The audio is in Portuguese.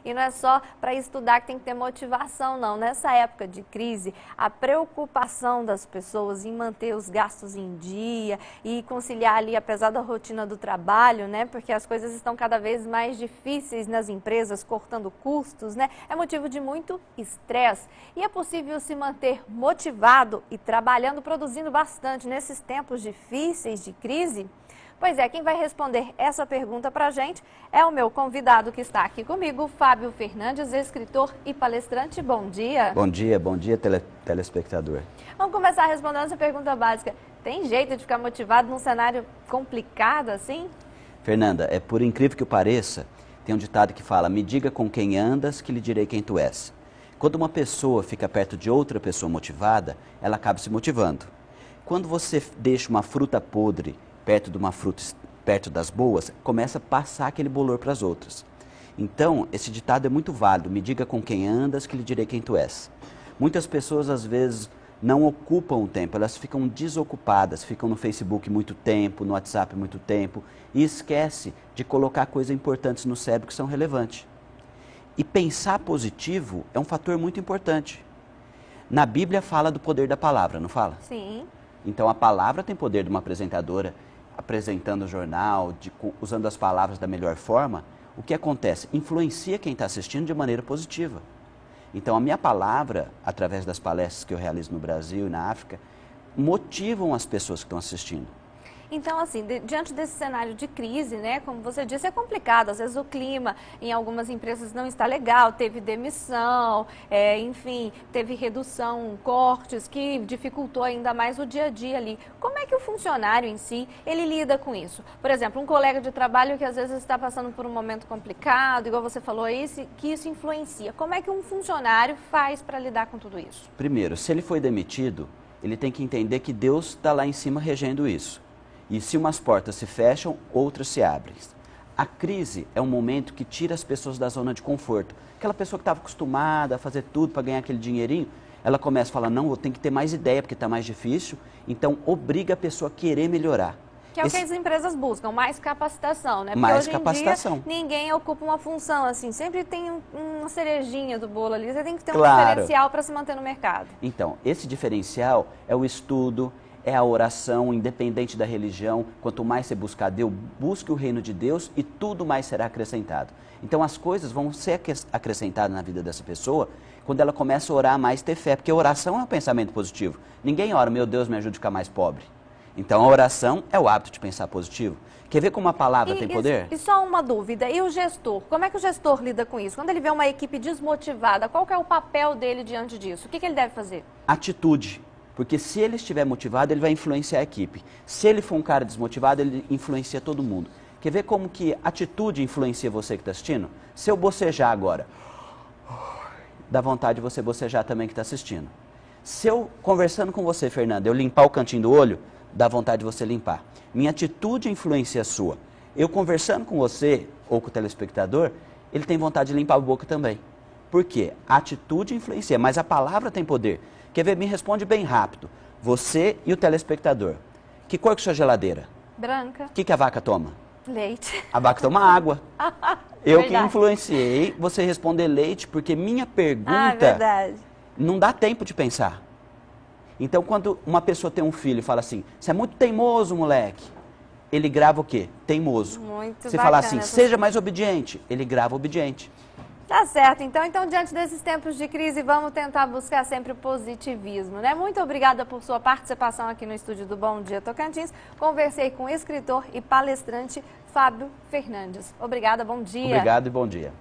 E não é só para estudar que tem que ter motivação, não. Nessa época de crise, a preocupação das pessoas em manter os gastos em dia e conciliar ali, apesar da rotina do trabalho, né? Porque as coisas estão cada vez mais difíceis nas empresas, cortando custos, né? É motivo de muito estresse. E é possível se manter motivado e trabalhando, produzindo bastante nesses tempos difíceis de crise? Pois é, quem vai responder essa pergunta para a gente é o meu convidado que está aqui comigo, Fábio Fernandes, escritor e palestrante. Bom dia. Bom dia, telespectador. Vamos começar respondendo essa pergunta básica. Tem jeito de ficar motivado num cenário complicado assim? Fernanda, por incrível que pareça, tem um ditado que fala: me diga com quem andas que lhe direi quem tu és. Quando uma pessoa fica perto de outra pessoa motivada, ela acaba se motivando. Quando você deixa uma fruta podre perto de uma fruta perto das boas, começa a passar aquele bolor para as outras. Então, esse ditado é muito válido: me diga com quem andas que lhe direi quem tu és. Muitas pessoas às vezes não ocupam o tempo, elas ficam desocupadas, ficam no Facebook muito tempo, no WhatsApp muito tempo e esquece de colocar coisas importantes no cérebro que são relevantes. E pensar positivo é um fator muito importante. Na Bíblia fala do poder da palavra, não fala? Sim. Então a palavra tem poder de uma apresentadora apresentando o jornal, usando as palavras da melhor forma. O que acontece? Influencia quem está assistindo de maneira positiva. Então a minha palavra, através das palestras que eu realizo no Brasil e na África, motivam as pessoas que estão assistindo. Então, assim, diante desse cenário de crise, né, como você disse, é complicado. Às vezes o clima em algumas empresas não está legal, teve demissão, enfim, teve redução, cortes, que dificultou ainda mais o dia a dia ali. Como é que o funcionário em si, ele lida com isso? Por exemplo, um colega de trabalho que às vezes está passando por um momento complicado, igual você falou aí, que isso influencia. Como é que um funcionário faz para lidar com tudo isso? Primeiro, se ele foi demitido, ele tem que entender que Deus está lá em cima regendo isso. E se umas portas se fecham, outras se abrem. A crise é um momento que tira as pessoas da zona de conforto. Aquela pessoa que estava acostumada a fazer tudo para ganhar aquele dinheirinho, ela começa a falar: não, eu tenho que ter mais ideia porque está mais difícil. Então, obriga a pessoa a querer melhorar. Que é o que as empresas buscam, mais capacitação, né? Porque mais hoje capacitação. Em dia, ninguém ocupa uma função assim, sempre tem uma cerejinha do bolo ali, você tem que ter um Claro. diferencial para se manter no mercado. Então, esse diferencial é o estudo, é a oração, independente da religião. Quanto mais você buscar Deus, busque o reino de Deus e tudo mais será acrescentado. Então as coisas vão ser acrescentadas na vida dessa pessoa quando ela começa a orar mais, ter fé, porque a oração é um pensamento positivo. Ninguém ora: meu Deus, me ajude a ficar mais pobre. Então a oração é o hábito de pensar positivo. Quer ver como a palavra tem poder? E só uma dúvida, e o gestor? Como é que o gestor lida com isso? Quando ele vê uma equipe desmotivada, qual que é o papel dele diante disso? O que ele deve fazer? Atitude. Porque se ele estiver motivado, ele vai influenciar a equipe. Se ele for um cara desmotivado, ele influencia todo mundo. Quer ver como que atitude influencia você que está assistindo? Se eu bocejar agora, dá vontade de você bocejar também que está assistindo. Se eu, conversando com você, Fernanda, eu limpar o cantinho do olho, dá vontade de você limpar. Minha atitude influencia a sua. Eu conversando com você, ou com o telespectador, ele tem vontade de limpar a boca também. Por quê? A atitude influencia, mas a palavra tem poder. Quer ver? Me responde bem rápido. Você e o telespectador. Que cor que é sua geladeira? Branca. O que a vaca toma? Leite. A vaca toma água. Eu Verdade. que influenciei você responder leite, porque minha pergunta Verdade. não dá tempo de pensar. Então, quando uma pessoa tem um filho e fala assim: você é muito teimoso, moleque. Ele grava o quê? Teimoso. Muito Você bacana, fala assim: seja mais obediente. Ele grava obediente. Tá certo, então diante desses tempos de crise, vamos tentar buscar sempre o positivismo, né? Muito obrigada por sua participação aqui no estúdio do Bom Dia Tocantins. Conversei com o escritor e palestrante Fábio Fernandes. Obrigada, bom dia. Obrigado e bom dia.